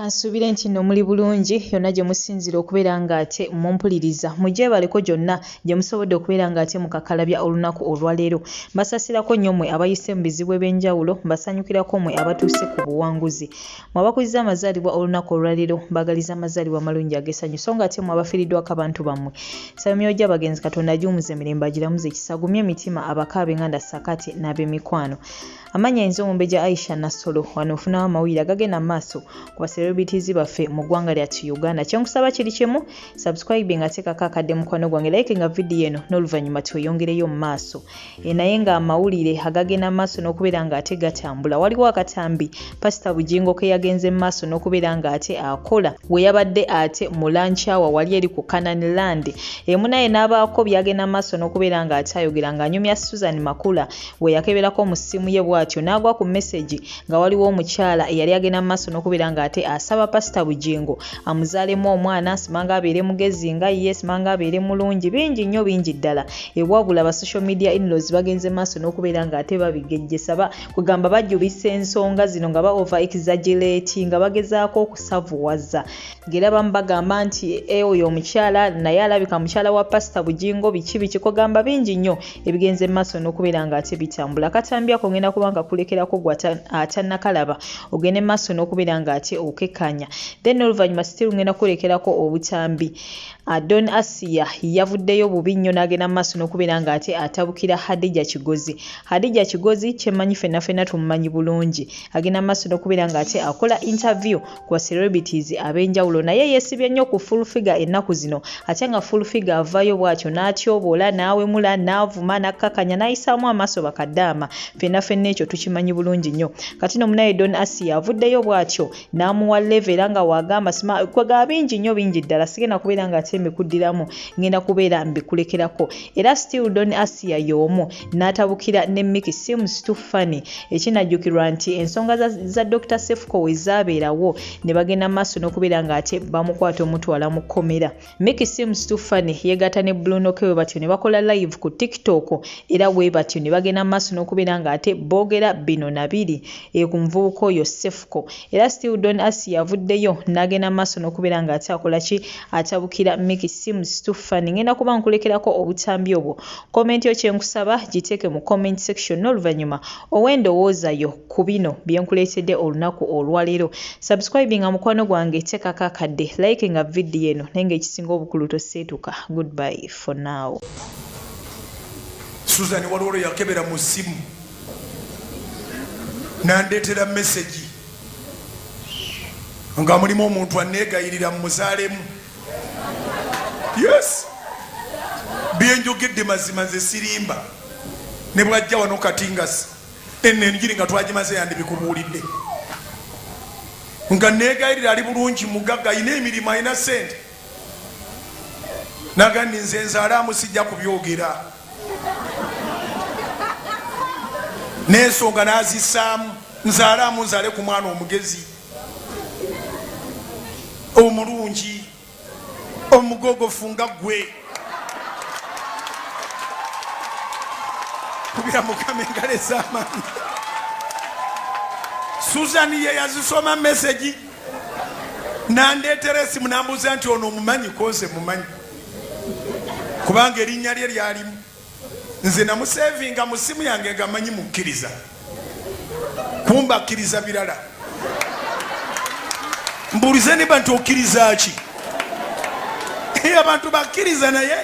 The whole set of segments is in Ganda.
Kansubire nti nno muli bulungi yonna gye musinzira okubeera nga ate mumpuliriza mugyebaleko gyonna gye musobodde okubeera nga ate mukakalabya olunaku olwaleero. Mbasasirako nnyo mmwe abayise mu bizibu eby'enjawulo, mbasanyukirako mmwe abatuuse ku buwanguzi. Mmwe abakuliza amazaalibwa olunaku olwaleero mbagaliza amazaalibwa amalungi ag'essanyu so nga ate mmwe abafiiriddwako abantu bammwe. Nsaba emyoyo gy'abagenzi Katonda agiwumuze emirembe agiramuze ekisa agumye emitima abakaabe nganda sakati n'ab'emikwano. Amanya enzo Omumbejja Aisha Nassolo wano ofunawo amawulire agagenda mu maaso ku celebrities baffe mu ggwanga lyattu Uganda. Kyenkusaba kiri kimu, subscribe nga teekako akadde mukwano gwange, like nga video eno n'oluvannyuma tweyongereyo mu maaso. Naye nga amawulire agagenda mu maaso n'okubeera nga ate gatambula. Waliwo akatambi Pastor Bujingo ke yagenze mu maaso n'okubeera nga ate akola we yabadde ate mu lunch hour wali eri ku Canaan Land. Munaye n'abaako byagenda mu maaso n'okubeera nga ate ayogera nga anyumya Susan Makula we yakeberako mu ssimu ye bw'atyo n'agwa ku message nga waliwo omukyala eyali agenda mu maaso n'okubeera nga ate asaba Pastor Bujingo amuzaalemu omwana simanga abeere mugezi nga ye simanga abeere mulungi bingi nnyo bingi ddala. Wabula ba social media in-laws bagenze maaso n'okubeera nga ate babigejjesa kugamba bajjubisa ensonga zino nga ba over exaggerate nga bagezaako okusavuwaza. Ngera bamu bagamba nti oyo omukyala naye alabika mukyala wa Pastor Bujingo biki kugamba bingi nnyo ebigenze maaso n'okubeera nga ate bitambula. Katambi ako ngenda kubanga kulekerako atannakalaba ogende maaso n'okubeera nga ate okekanya. Then oluvannyuma still ngenda kulekerako obutambi. Don Asia yavuddeyo bubi nnyo n'agenda mu maaso n'okubeera nga ate atabukira Hadija Kigozi. Hadija Kigozi kyemanyi ffenna tumumanyi bulungi. Agenda mu maaso n'okubeera nga ate akola interview ku celebrities ab'enjawulo naye yeesibye nnyo ku full figure ennaku zino ate nga full figure avaayo bw'atyo n'atyoboola n'awemula n'avuma n'akkakanya n'ayisaamu amaaso bakaddaama ffenna ekyo tukimanyi bulungi nnyo. Kati no munaye Don Asia avuddeyo bw'atyo n'amuwa level era nga wagamba kwega bingi nnyo bingi ddala sigenda kubeera nga ate mbikuddiramu ngenda kubeera mbikulekerako. Era still Don Asia y'omu n'atabukira ne Mickey Seems Too Funny ekinajjukirwa nti ensonga za Dr. Sefuko we zaabeerawo ne bagenda maaso n'okubeera nga ate bamukwata omutwala mu kkomera. Mickey Seems Too Funny yeegatta ne Wuuno we batyo ne bakola live ku TikTok era we batyo ne bagenda maaso n'okubeera nga ate boogera bino na biri ku nvubuka oyo Sefuko. Era still Don Asia avuddeyo n'agenda maaso n'okubeera nga ate akola ki atabukira Mickey Seems Too Funny. Ngenda kuba nkulekerako obutambi obwo. Comment yo kyenkusaba giteeke mu comment section n'oluvannyuma ow'endowooza yo ku bino bye nkuleetedde olunaku olwaleero. Subscribe nga mukwano gwange teekako akadde, like nga video eno naye ng'ekisinga obukulu toseetuka. Goodbye for now. Susan Walwalo yakebera mu ssimu n'andeetera message nga mulimu omuntu aneegayirira muzaalemu. Yes, byenjogedde mazima nze sirimba ne bwajja wano katingasi enjiri nga twagimaze yandibikubuulidde nga neegayirira ali bulungi mugagga ayina emirimu ayina ssente nagandi nze nzaalaamu sijja kubyogera n'ensonga n'azissaamu nzaalaamu nzaale ku mwana omugezi omulungi omugogofu nga ggwe kubira mukama engalo ez'amaanyi. Susan ye yazisoma message n'andeetera essimu n'ambuuza nti ono omumanyi konse mumanyi kubanga erinnya lye lyalimu. Nze namusevinga mu ssimu yange nga manyi mukkiriza kumba akkiriza birala. Mbuulize niba nti okkiriza ki? Abantu bakkiriza naye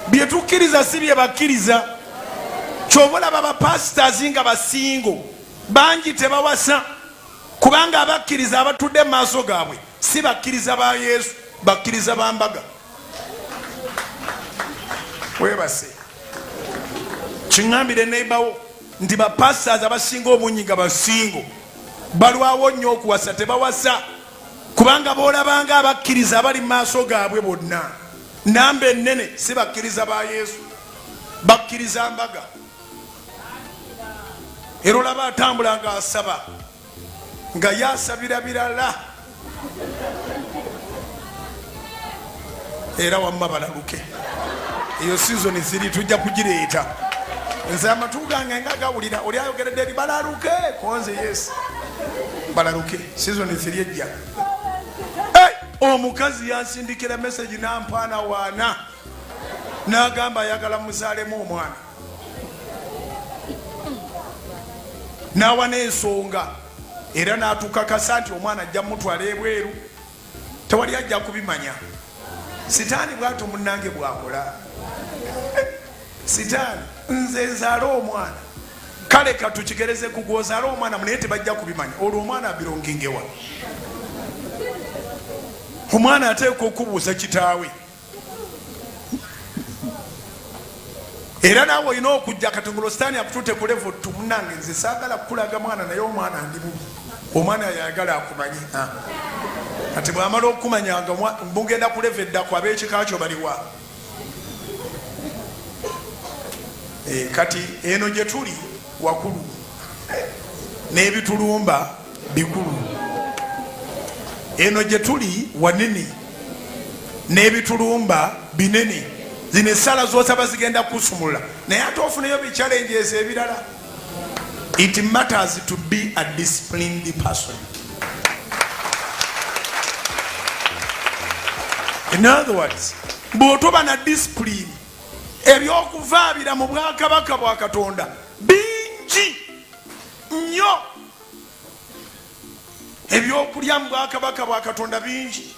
bye tukkiriza si bye bakkiriza. Ky'oba olaba bapasitors nga basingo bangi tebawasa kubanga abakkiriza abatudde mu maaso gaabwe si bakkiriza ba Yesu, bakkiriza ba mbaga. Webase kiŋŋambire neighbawo nti bapasitors abasinga obungi nga basingo balwawo nnyo okuwasa tebawasa kubanga boolabanga abakkiriza abali mu maaso gaabwe bonna namba ennene si bakkiriza ba Yesu, bakkiriza mbaga. Era olaba atambula nga asaba nga yasabira birala era wamma balaluke. Eyo season ziri tujja kugireeta. Nze amatu gange nga gawulira oli ayogeredde eri balaluke konze yes balaluke season ziri ejja. omukazi yansindikira message nampaana waana n'agamba ayagala muzaalemu omwana n'awa n'ensonga era n'atukakasa nti omwana ajja mutwala ebweru tewali ajja kubimanya sitaani bw'ato munnange bw'akola sitaani nze nzaala omwana kale katukigereze kugwozaala omwana naye tebajja kubimanya olwo omwana abirongengewa omwana ateeka okubuuza kitaawe era naawe olina okujja katongolo sitaani akutute ku level tumunange nze saagala kukulaga mwana naye omwana ndi bubi omwana yayagala akumanyi kati bwamala okumanyanga mugenda ku level eddako ab'ekika kyo baliwa kati eno gye tuli wakulu n'ebitulumba bikulu eno gye tuli wanene n'ebitulumba binene zino essala z'osaba zigenda kusumula naye ate ofuneyo bichallenges ebirala. It matters to be a disciplined person. In other words, bw'otoba na discipline ebyokuvaabira mu bwakabaka bwa Katonda bingi nnyo. Ebyokulya mu bwakabaka bwa Katonda bingi.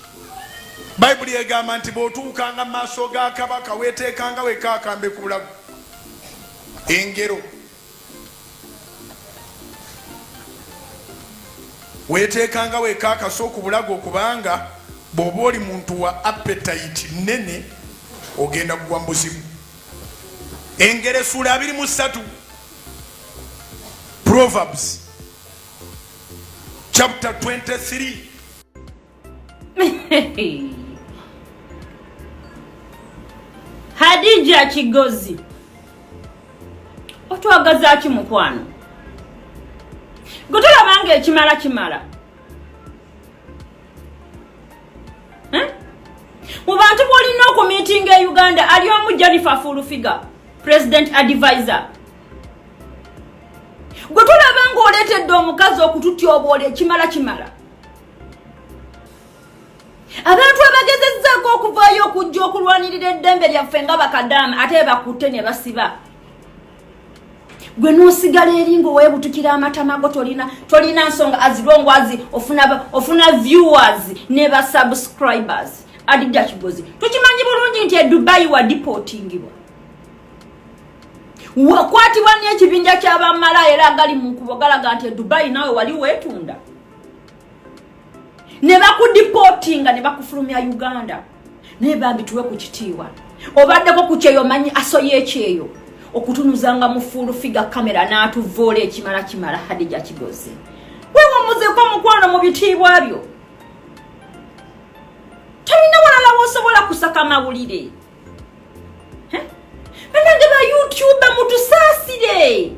Bayibuli egamba nti bw'otuukanga mu maaso ga kabaka weeteekanga wekaakambe ku bulago. Engero weeteekanga wekaakaso ku bulago kubanga bw'oba oli muntu wa appetite nene ogenda kugwa mu buzibu. Engero essula 23 Proverbs chapter 23. Hadija Kigozi otwagaza ki mukwano gotola bange ekimala kimala mu bantu bolina oku meeting e Uganda ali omu Jennifer Full Figure president advisor gotola bange oletedde omukazi okututyobola ekimala kimala abantu abagezezzaako okuvaayo okujja okulwanirira eddembe lyaffe nga bakadaama ate bakutte ne basiba gwe n'osigala eringo weebutukira amatama go tolina nsonga azirongwazi ofuna viewers ne ba subscribers. Hadija Kigozi tukimanyi bulungi nti e Dubai wa deportingibwa wakwatibwa n'ekibinja ky'abamala era agali mu nkubo galaga nti e Dubai nawe wali weetunda ne bakudeportinga ne bakufulumya Uganda ne bambi tuwe ku kitiibwa obaddeko ku kyeyo manyi asoye ekyeyo okutunuzanga mu Full Figure kamera n'atuvoola ekimala kimala. Hadija Kigozi wewe muzeko mukwano mu bitiibwa byo talina walala wosobola kusaka mawulire banange ba YouTube mutusaasire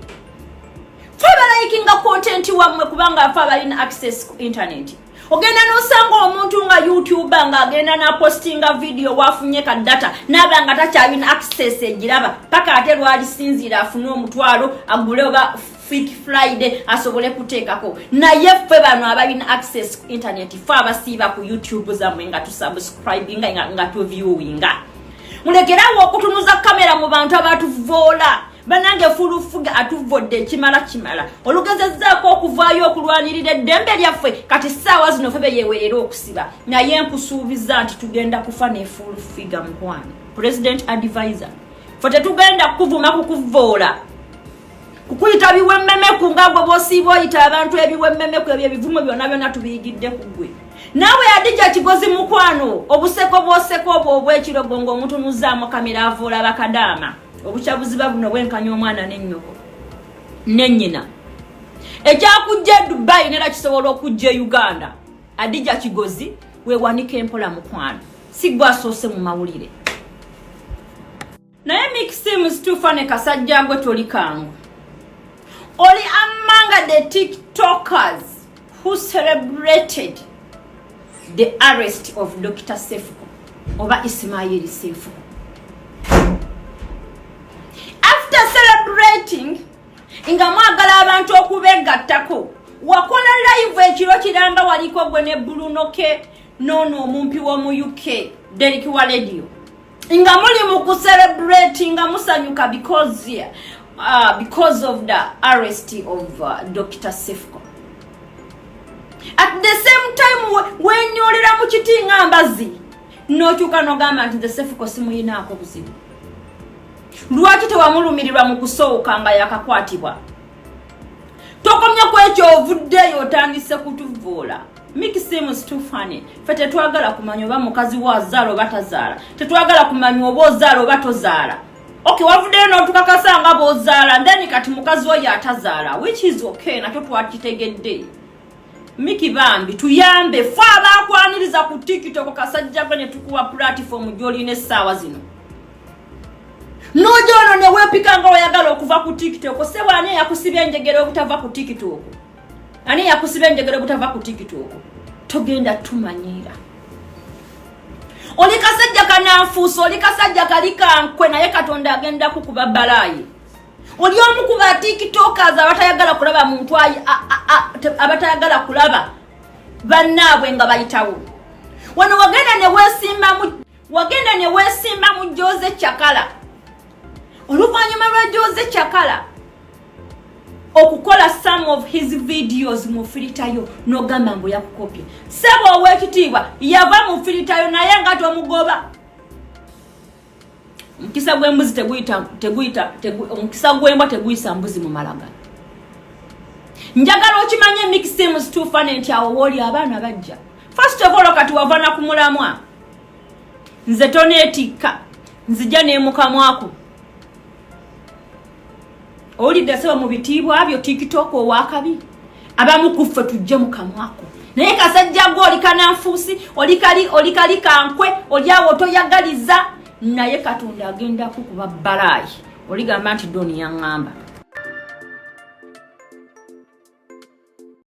fe balayikinga content wammwe kubanga afa balina access ku internet. Ogenda n'osanga omuntu nga YouTube nga agenda na postinga video wafunye ka data nabanga takyalina access egiraba paka ate lwali sinzira afune omutwalo agule oba Fit Friday asobole kuteekako naye ffe bano abalina access ku internet fe abasiiba ku YouTube zammwe nga tusubscribinga nga tuviewinga mulekerawo okutunuza kamera mu bantu abatuvoola banange Full Figure atuvodde ekimala kimala olugezezzaako okuvaayo okulwanirira eddembe lyaffe kati ssaawa zino febe yeewerera okusiba naye nkusuubiza nti tugenda kufa ne Full Figure mukwano president advisor fe tetugenda kukuvuma kukuvoola kukuyita biwemmemeku nga gwe bw'osiiba oyita abantu ebiwemmemeku ebyo ebivumo byonna byonna tubiyigidde ku ggwe naawe Hadija Kigozi mukwano obuseko bw'oseko obwo obw'ekirogo ng'omutunuzaamu kamera avoola bakadaama obukyabuziba buno bwenkanya omwana n'ennyoko n'ennyina ekyakujja Dubai nera kisobola okujja Uganda. Hadija Kigozi weewanika empola mukwano si gwe asoose mu mawulire naye Mixim Stufane Kasajja gwe toli kangu oli among the TikTokers who celebrated the arrest of Dr. Sefuko oba Ismail Sefuko. After celebrating inga mwagala abantu okubegattako wakola live ekiro kiramba waliko gwe ne Bulunoke nono omumpi wo mu UK Derek wa radio nga muli mu ku celebrate nga musanyuka because of the arrest of Dr. Sefko. At the same time when yolera mu kiti ngambazi no chuka no gamba nti the Sefko simuyina akobuzibu lwaki tewamulumirirwa mu kusooka nga yakakwatibwa tokomya kwekyo ovuddeyo otandise kutuvoola Mickey seems too funny. Fete twagala kumanya oba mukazi wa zaalo batazaala. Tetwagala kumanya oba ozaala oba tozaala. Okay, wavuddeyo n'otukakasa nga b'ozaala then kati mukazi oyo atazaala, which is okay, nakyo twakitegedde. Mickey bambi tuyambe fe abaakwaniriza ku TikTok kasajja gwe ne tukuwa platform gy'olina essaawa zino. N'ojono ne weepika nga oyagala okuva ku TikTok sewa ani yakusibya enjegere obutava ku TikTok. Ani yakusibya enjegere obutava ku TikTok. Togenda tumanyira. Oli kasajja kananfuuso, oli kasajja kalika nkwe naye Katonda agenda kukuba balayi. Oli omu ku ba TikTokers abatayagala kulaba muntu abatayagala kulaba bannaabwe nga bayitawo. Wano wagenda ne weesimba mu Jose Chakala. Oluvannyuma lwa Jose Chakala okukola some of his videos mu filitayo no gamba mbu yakukopya. Sebo owekitiibwa yava mu filitayo naye nga tomugoba. Mukisa gw'embuzi omukisa gw'embwa teguyisa mbuzi mu malaga. Njagala okimanye Mickey seems too funny nti awo woli abaana bajja. First of all kati wavana ku mulamwa. Nze toneetikka. Nzija n'emukamwako. Oli daseba mu bitiibwa byo TikTok owakabi. Abamu kuffe tujje mukamwako. Naye kasajja gwo oli kananfuusi, oli kali kankwe, oli awo toyagaliza. Naye Katonda agenda kukuba balayi. Oligamba nti doni yaŋŋamba.